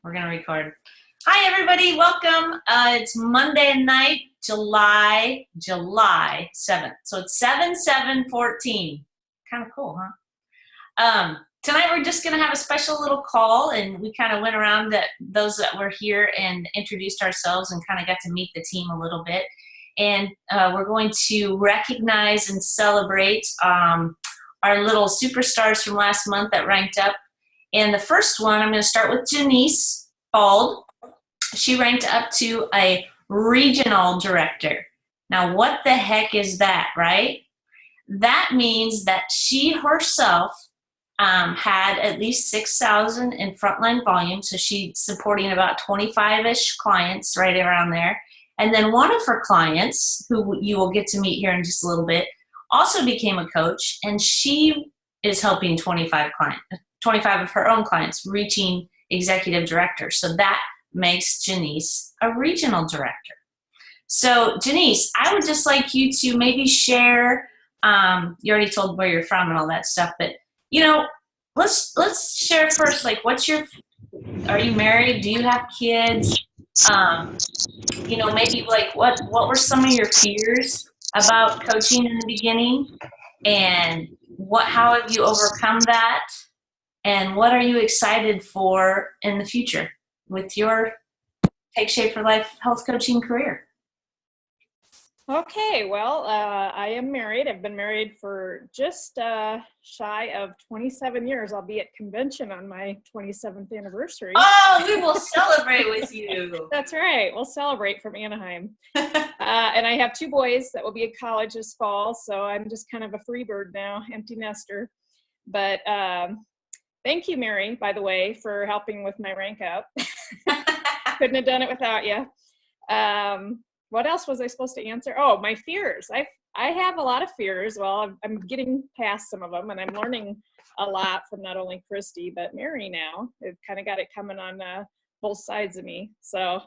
We're going to record. Hi, everybody. Welcome. It's Monday night, July 7th. So it's 7/7/14. Kind of cool, huh? Tonight we're just going to have a special little call, and we kind of went around those that were here and introduced ourselves and kind of got to meet the team a little bit. And we're going to recognize and celebrate our little superstars from last month that ranked up. And the first one, I'm going to start with Janice Bald. She ranked up to a regional director. Now, what the heck is that, right? That means that she herself had at least 6,000 in frontline volume, so she's supporting about 25-ish clients right around there. And then one of her clients, who you will get to meet here in just a little bit, also became a coach, and she is helping 25 of her own clients reaching executive director. So that makes Janice a regional director. So Janice, I would just like you to maybe share, you already told where you're from and all that stuff, but let's share first, like are you married? Do you have kids? Maybe like what were some of your fears about coaching in the beginning, and how have you overcome that? And what are you excited for in the future with your Take Shape for Life health coaching career? Okay, well, I am married. I've been married for just shy of 27 years. I'll be at convention on my 27th anniversary. Oh, we will celebrate with you. That's right. We'll celebrate from Anaheim. And I have 2 boys that will be at college this fall, so I'm just kind of a free bird now, empty nester. But thank you, Mary, by the way, for helping with my rank up. Couldn't have done it without you. What else was I supposed to answer? Oh, my fears. I have a lot of fears. Well, I'm getting past some of them, and I'm learning a lot from not only Christy, but Mary now. I've kind of got it coming on both sides of me. So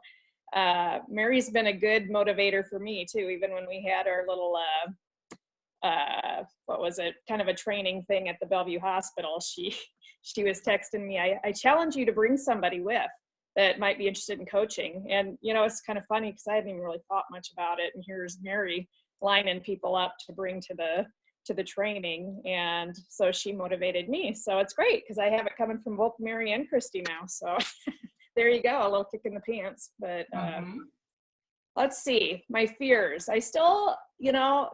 Mary's been a good motivator for me, too, even when we had our little, what was it, kind of a training thing at the Bellevue Hospital. She was texting me, I challenge you to bring somebody with that might be interested in coaching. And, it's kind of funny because I hadn't even really thought much about it. And here's Mary lining people up to bring to the training. And so she motivated me. So it's great because I have it coming from both Mary and Christy now. So there you go, a little kick in the pants. But let's see, my fears. I still,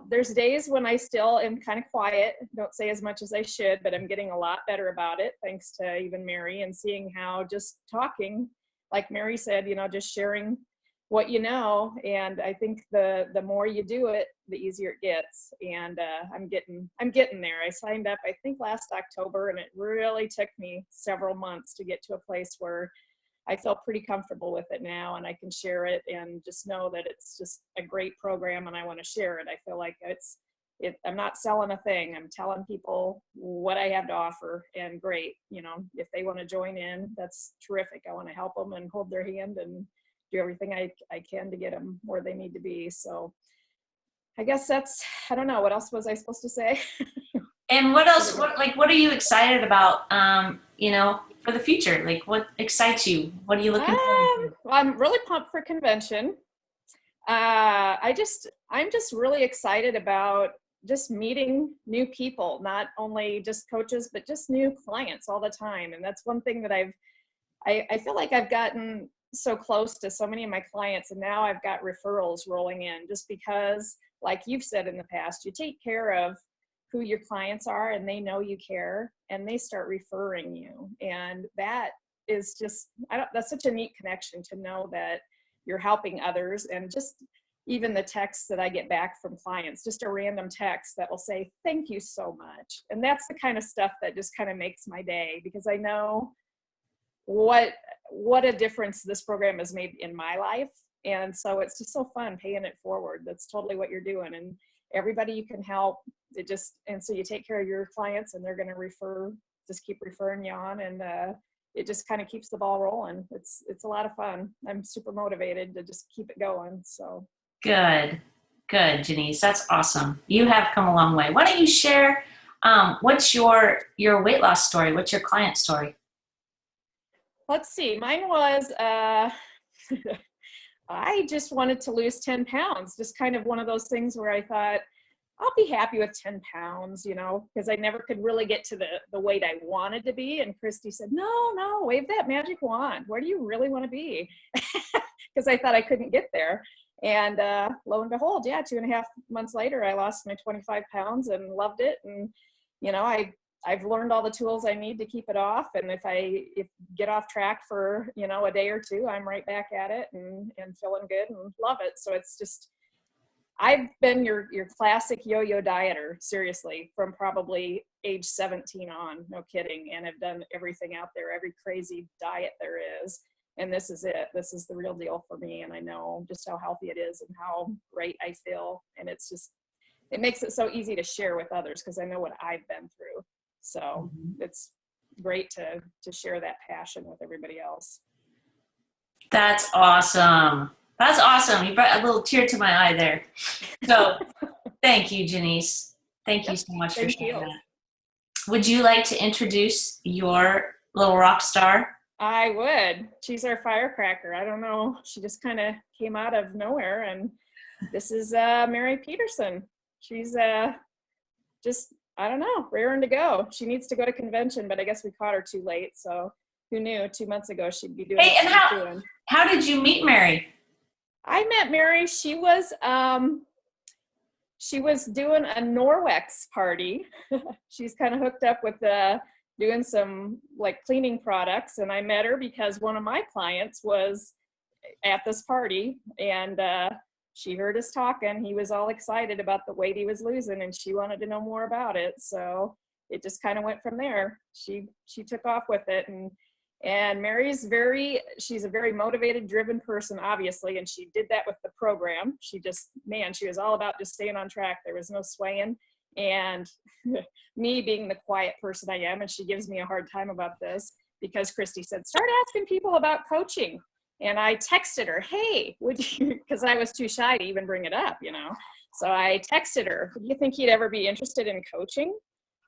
there's days when I still am kind of quiet, don't say as much as I should, but I'm getting a lot better about it, thanks to even Mary, and seeing how just talking, like Mary said, just sharing what you know. And I think the more you do it, the easier it gets. And I'm getting there. I signed up, I think last October, and it really took me several months to get to a place where I feel pretty comfortable with it now, and I can share it and just know that it's just a great program and I want to share it. I feel like I'm not selling a thing. I'm telling people what I have to offer, and great. If they want to join in, that's terrific. I want to help them and hold their hand and do everything I can to get them where they need to be. So I guess I don't know. What else was I supposed to say? And what else, what are you excited about, for the future? Like, what excites you? What are you looking forward to? Well, I'm really pumped for convention. I'm just really excited about just meeting new people, not only just coaches, but just new clients all the time. And that's one thing that I feel like I've gotten so close to so many of my clients, and now I've got referrals rolling in just because, like you've said in the past, you take care of who your clients are and they know you care and they start referring you. And that is just, that's such a neat connection to know that you're helping others. And just even the texts that I get back from clients, just a random text that will say, thank you so much. And that's the kind of stuff that just kind of makes my day, because I know what a difference this program has made in my life. And so it's just so fun paying it forward. That's totally what you're doing. And everybody you can help, and so you take care of your clients and they're going to just keep referring you on. And it just kind of keeps the ball rolling. It's a lot of fun. I'm super motivated to just keep it going. So good, Janice. That's awesome. You have come a long way. Why don't you share what's your weight loss story? What's your client story? Let's see. Mine was, I just wanted to lose 10 pounds. Just kind of one of those things where I thought, I'll be happy with 10 pounds, you know, because I never could really get to the weight I wanted to be. And Christy said, no, wave that magic wand. Where do you really want to be? Because I thought I couldn't get there. And lo and behold, yeah, 2.5 months later, I lost my 25 pounds and loved it. And, you know, I've learned all the tools I need to keep it off. And if get off track for, you know, a day or two, I'm right back at it and feeling good and love it. So it's just, I've been your classic yo-yo dieter, seriously, from probably age 17 on, no kidding. And I've done everything out there, every crazy diet there is. And this is it. This is the real deal for me. And I know just how healthy it is and how great I feel. And it's just, it makes it so easy to share with others because I know what I've been through. So it's great to share that passion with everybody else. That's awesome. That's awesome. You brought a little tear to my eye there. So thank you, Janice. Thank you so much for sharing that. Would you like to introduce your little rock star? I would. She's our firecracker. I don't know. She just kind of came out of nowhere. And this is Mary Peterson. She's just, I don't know, raring to go. She needs to go to convention, but I guess we caught her too late. So who knew 2 months ago she'd be doing what she's doing. How did you meet Mary? I met Mary. She was doing a Norwex party. She's kind of hooked up with doing some like cleaning products, and I met her because one of my clients was at this party, and she heard us talking. He was all excited about the weight he was losing, and she wanted to know more about it. So it just kind of went from there. She took off with it, and Mary's she's a very motivated, driven person, obviously, and she did that with the program. She was all about just staying on track. There was no swaying. And me being the quiet person I am, and she gives me a hard time about this because Christy said, start asking people about coaching. And I texted her, hey, would you, because I was too shy to even bring it up, you know. So I texted her, do you think you'd ever be interested in coaching?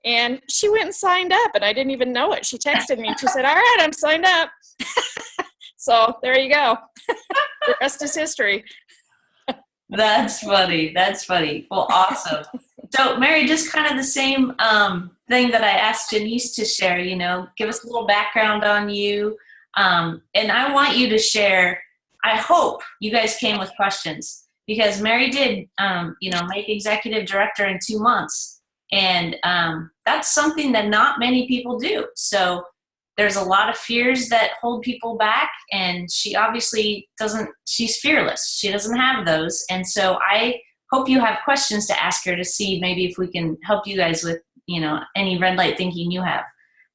And she went and signed up, and I didn't even know it. She texted me and she said, all right, I'm signed up. So there you go. The rest is history. That's funny. That's funny. Well, awesome. So Mary, just kind of the same thing that I asked Janice to share, you know, give us a little background on you. And I want you to share, I hope you guys came with questions because Mary did, make executive director in 2 months. And that's something that not many people do. So there's a lot of fears that hold people back, and she obviously she's fearless. She doesn't have those. And so I hope you have questions to ask her to see maybe if we can help you guys with, any red light thinking you have.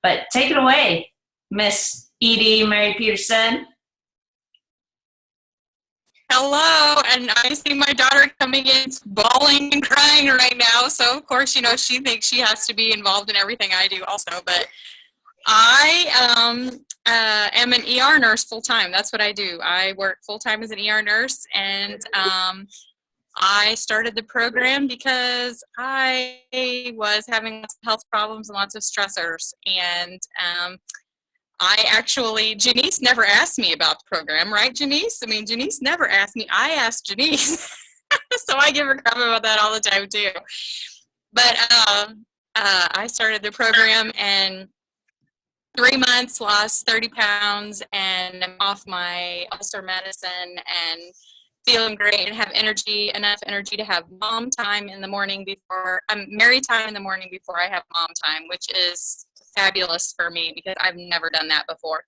But take it away, Miss Edie Mary Peterson. Hello, and I see my daughter coming in bawling and crying right now. So of course, she thinks she has to be involved in everything I do also. But I am an ER nurse full time. That's what I do. I work full time as an ER nurse, and I started the program because I was having lots of health problems and lots of stressors. And Janice never asked me about the program, right, Janice? I mean, Janice never asked me. I asked Janice. So I give her crap about that all the time, too. But I started the program, and 3 months, lost 30 pounds, and I'm off my ulcer medicine and feeling great and have enough energy to have mom time in the morning Mary time in the morning before I have mom time, which is fabulous for me because I've never done that before.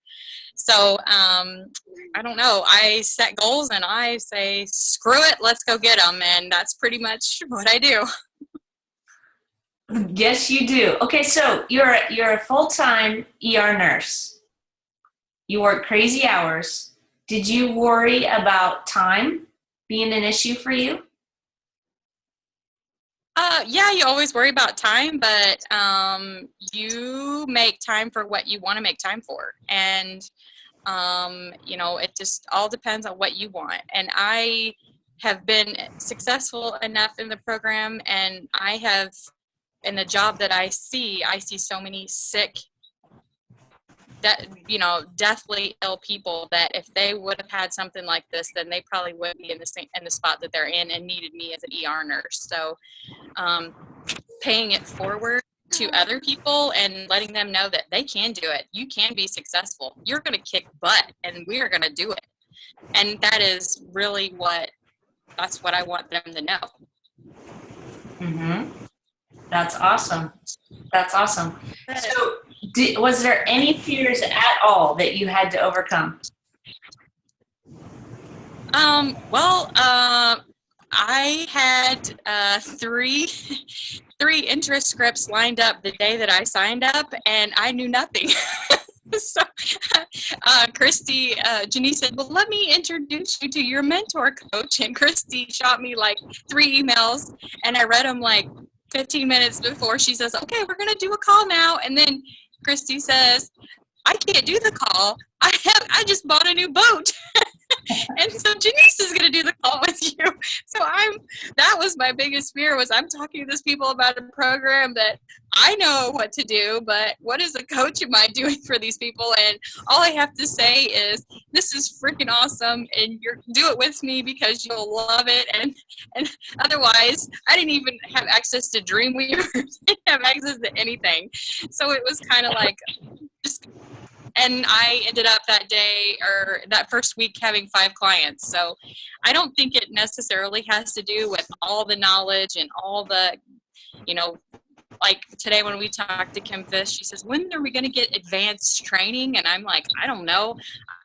So I don't know. I set goals and I say, screw it, let's go get them. And that's pretty much what I do. Yes, you do. Okay, so you're a full-time ER nurse. You work crazy hours. Did you worry about time being an issue for you? Yeah, you always worry about time, but you make time for what you want to make time for. And, it just all depends on what you want. And I have been successful enough in the program, and I have, in the job that I see so many sick deathly ill people that if they would have had something like this, then they probably wouldn't be in the spot that they're in and needed me as an ER nurse. So paying it forward to other people and letting them know that they can do it. You can be successful. You're going to kick butt, and we are going to do it. And that is really that's what I want them to know. Mm-hmm. That's awesome. That's awesome. So was there any fears at all that you had to overcome? I had three interest scripts lined up the day that I signed up, and I knew nothing. So Christy, Janice said, well, let me introduce you to your mentor coach. And Christy shot me like 3 emails, and I read them like 15 minutes before she says, okay, we're going to do a call now. And then Christy says, I can't do the call. I just bought a new boat. And so Janice is going to do the call with you. So that was my biggest fear, was I'm talking to these people about a program that I know what to do, but what as a coach am I doing for these people? And all I have to say is, this is freaking awesome, and do it with me because you'll love it. And otherwise, I didn't even have access to Dreamweaver, didn't have access to anything. So it was kind of like just. And I ended up that day or that first week having 5 clients. So I don't think it necessarily has to do with all the knowledge and all the, like today when we talked to Kim Fish, she says, when are we going to get advanced training? And I'm like, I don't know.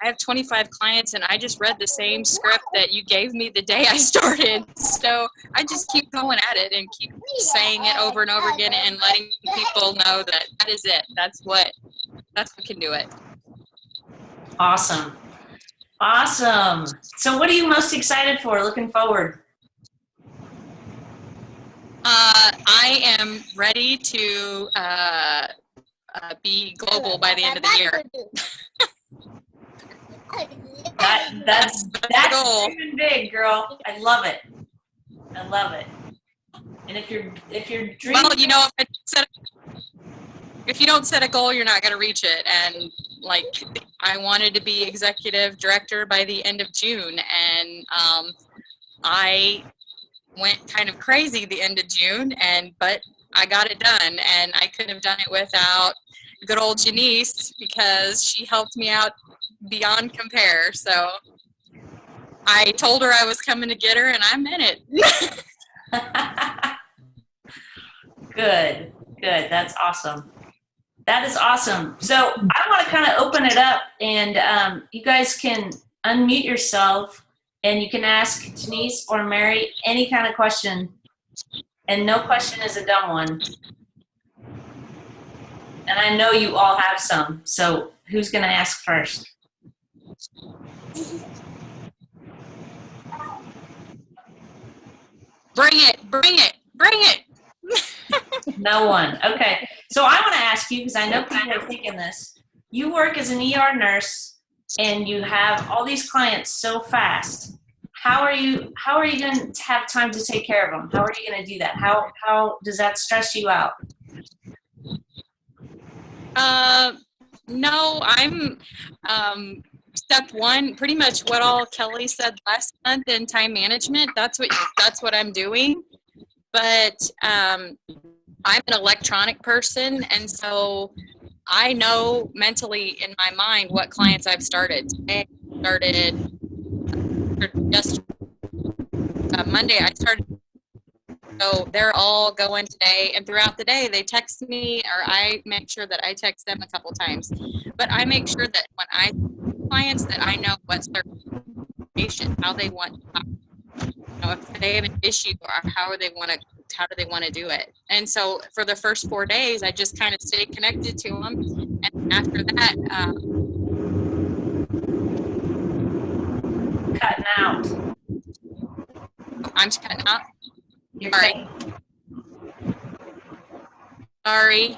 I have 25 clients and I just read the same script that you gave me the day I started. So I just keep going at it and keep saying it over and over again and letting people know that is it. That's what can do it. Awesome. Awesome. So what are you most excited for looking forward? I am ready to be global by the end of the year. That's the goal. Even big, girl. I love it. I love it. And if you're dreaming, well, if you don't set a goal, you're not going to reach it. And like, I wanted to be executive director by the end of June, and I went kind of crazy the end of June, but I got it done, and I couldn't have done it without good old Janice, because she helped me out beyond compare. So I told her I was coming to get her, and I'm in it. Good. That's awesome. That is awesome. So I want to kind of open it up, and you guys can unmute yourself, and you can ask Janice or Mary any kind of question, and no question is a dumb one. And I know you all have some, so who's going to ask first? Bring it. No one. Okay. So I want to ask you, because I know people are thinking this. You work as an ER nurse, and you have all these clients so fast. How are you going to have time to take care of them? How are you going to do that? How does that stress you out? No, I'm step one, pretty much what all Kelly said last month in time management. That's what I'm doing. But I'm an electronic person, and so I know mentally in my mind what clients I've started. Today I started just Monday. I started, so they're all going today, and throughout the day they text me, or I make sure that I text them a couple times. But I make sure that when I clients that I know what's their patient, how they want to talk. If they have an issue, or how do they want to do it. And so for the first 4 days, I just kind of stayed connected to them. And after that, Cutting out. I'm cutting out. You're Sorry. cutting.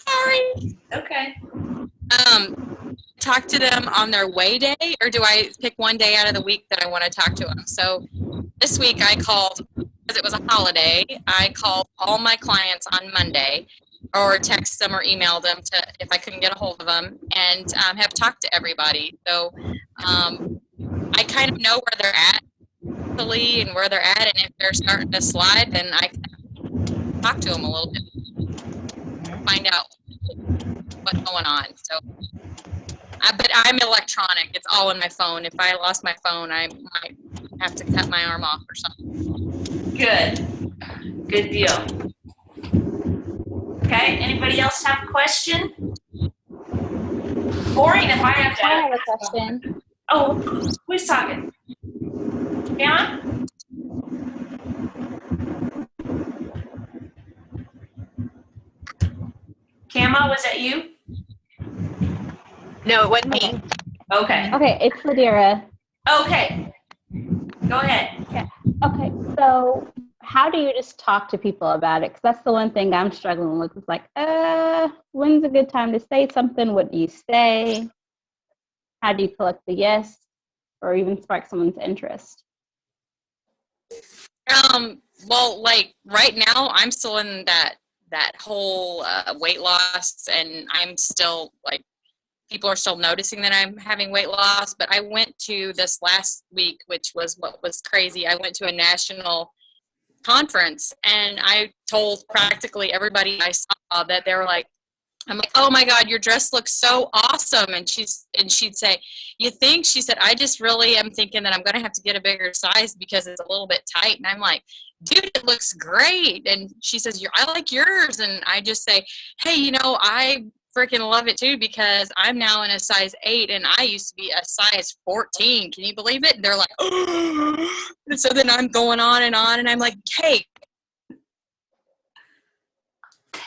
Sorry. Okay. Talk to them on their way day, or do I pick one day out of the week that I want to talk to them? So this week I called, because it was a holiday, I called all my clients on Monday, or text them or email them to if I couldn't get a hold of them, and have talked to everybody. So I kind of know where they're at mentally and where they're at, and if they're starting to slide, then I can talk to them a little bit, find out what's going on. So, but I'm electronic. It's all in my phone. If I lost my phone, I might have to cut my arm off or something. Good deal. Okay, anybody else have a question? Maureen, if I have to. I have a question. Oh, who's talking? Gamma? Kama, was that you? No, it wasn't me. Okay. Okay, it's Ladira. Okay. Go ahead. Okay, so how do you just talk to people about it? Because that's the one thing I'm struggling with. It's like, when's a good time to say something? What do you say? How do you collect the yes or even spark someone's interest? Well, like right now, I'm still in that whole weight loss, and I'm still like, people are still noticing that I'm having weight loss. But I went to this last week, which was what was crazy. I went to a national conference, and I told practically everybody I saw that they were like, I'm like, oh my God, your dress looks so awesome. And she'd say, you think? She said, I just really am thinking that I'm going to have to get a bigger size because it's a little bit tight. And I'm like, dude, it looks great. And she says, I like yours. And I just say, hey, I freaking love it too, because I'm now in a size 8 and I used to be a size 14. Can you believe it? And they're like, oh. And so then I'm going on, and I'm like, hey.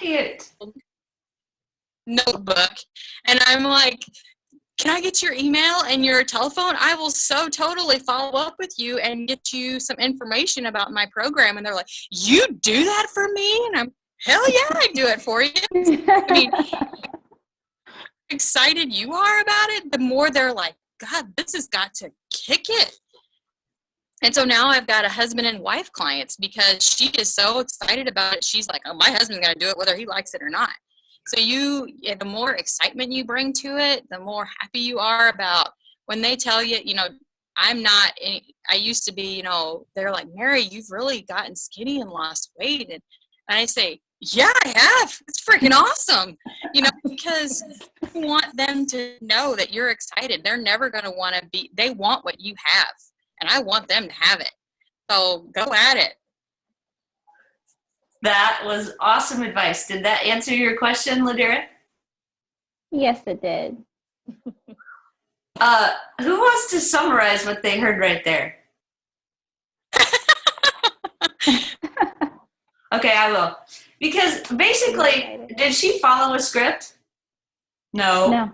It. Notebook, and I'm like, can I get your email and your telephone? I will so totally follow up with you and get you some information about my program. And they're like, you do that for me? And I'm, hell yeah, I do it for you. I mean, excited you are about it, the more they're like, God, this has got to kick it. And so now I've got a husband and wife clients because she is so excited about it. She's like, oh, my husband's going to do it whether he likes it or not. So the more excitement you bring to it, the more happy you are about when they tell you, I used to be, they're like, Mary, you've really gotten skinny and lost weight. And I say, yeah, I have. It's freaking awesome. Because you want them to know that you're excited. They're never going to they want what you have. And I want them to have it. So go at it. That was awesome advice. Did that answer your question, Ladira? Yes, it did. Who wants to summarize what they heard right there? Okay, I will. Because basically, did she follow a script? No.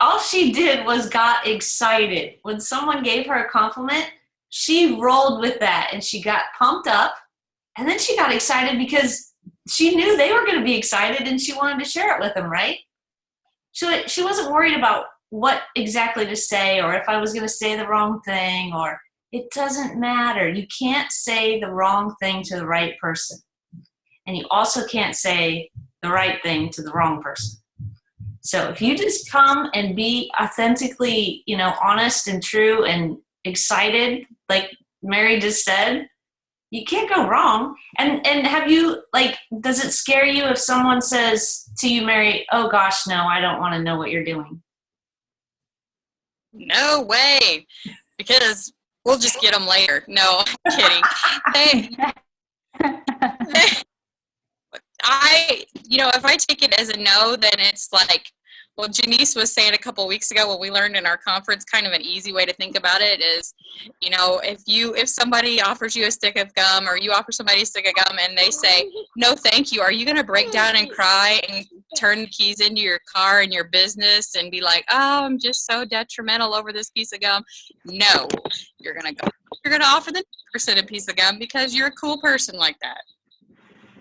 All she did was got excited. When someone gave her a compliment, she rolled with that and she got pumped up. And then she got excited because she knew they were going to be excited and she wanted to share it with them, right? So she wasn't worried about what exactly to say or if I was going to say the wrong thing, or it doesn't matter. You can't say the wrong thing to the right person. And you also can't say the right thing to the wrong person. So if you just come and be authentically, honest and true and excited, like Mary just said, you can't go wrong. And have you, does it scare you if someone says to you, Mary, oh gosh, no, I don't want to know what you're doing? No way. Because we'll just get them later. No, I'm kidding. If I take it as a no, then it's like, well, Janice was saying a couple of weeks ago when we learned in our conference, kind of an easy way to think about it is, if somebody offers you a stick of gum or you offer somebody a stick of gum and they say, no, thank you, are you going to break down and cry and turn the keys into your car and your business and be like, oh, I'm just so detrimental over this piece of gum? No, you're going to offer the person a piece of gum because you're a cool person like that.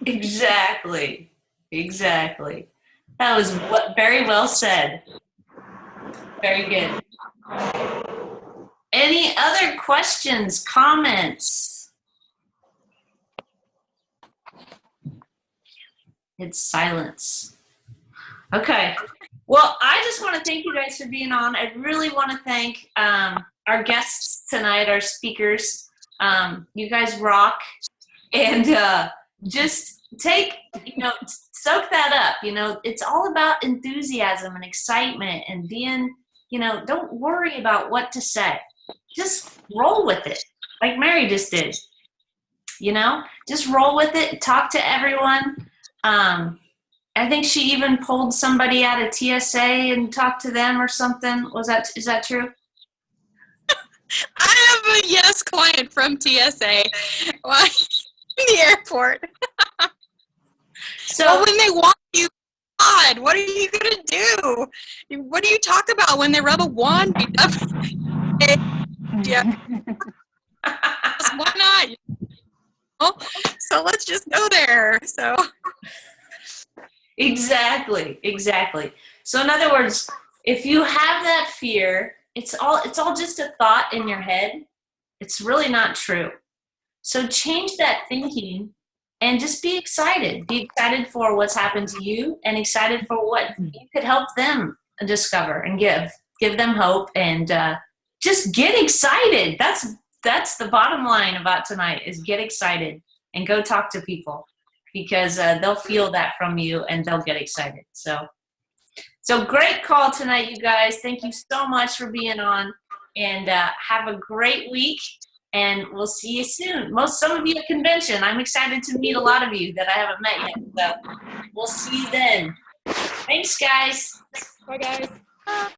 Exactly. That was very well said. Very good. Any other questions, comments? It's silence. Okay. Well, I just want to thank you guys for being on. I really want to thank our guests tonight, our speakers. You guys rock. And just take, soak that up. It's all about enthusiasm and excitement and being, don't worry about what to say. Just roll with it, like Mary just did. Just roll with it. Talk to everyone. I think she even pulled somebody out of TSA and talked to them or something. Is that true? I have a yes client from TSA while in the airport. So when they want you, God, what are you going to do? What do you talk about when they rub a wand? Yeah. Why not? So let's just go there. So Exactly. So in other words, if you have that fear, it's all just a thought in your head. It's really not true. So change that thinking and just be excited. Be excited for what's happened to you and excited for what you could help them discover and give them hope, and just get excited. That's the bottom line about tonight, is get excited and go talk to people, because they'll feel that from you and they'll get excited. So great call tonight, you guys. Thank you so much for being on, and have a great week, and we'll see you soon. Some of you at convention. I'm excited to meet a lot of you that I haven't met yet. So we'll see you then. Thanks, guys. Bye, guys.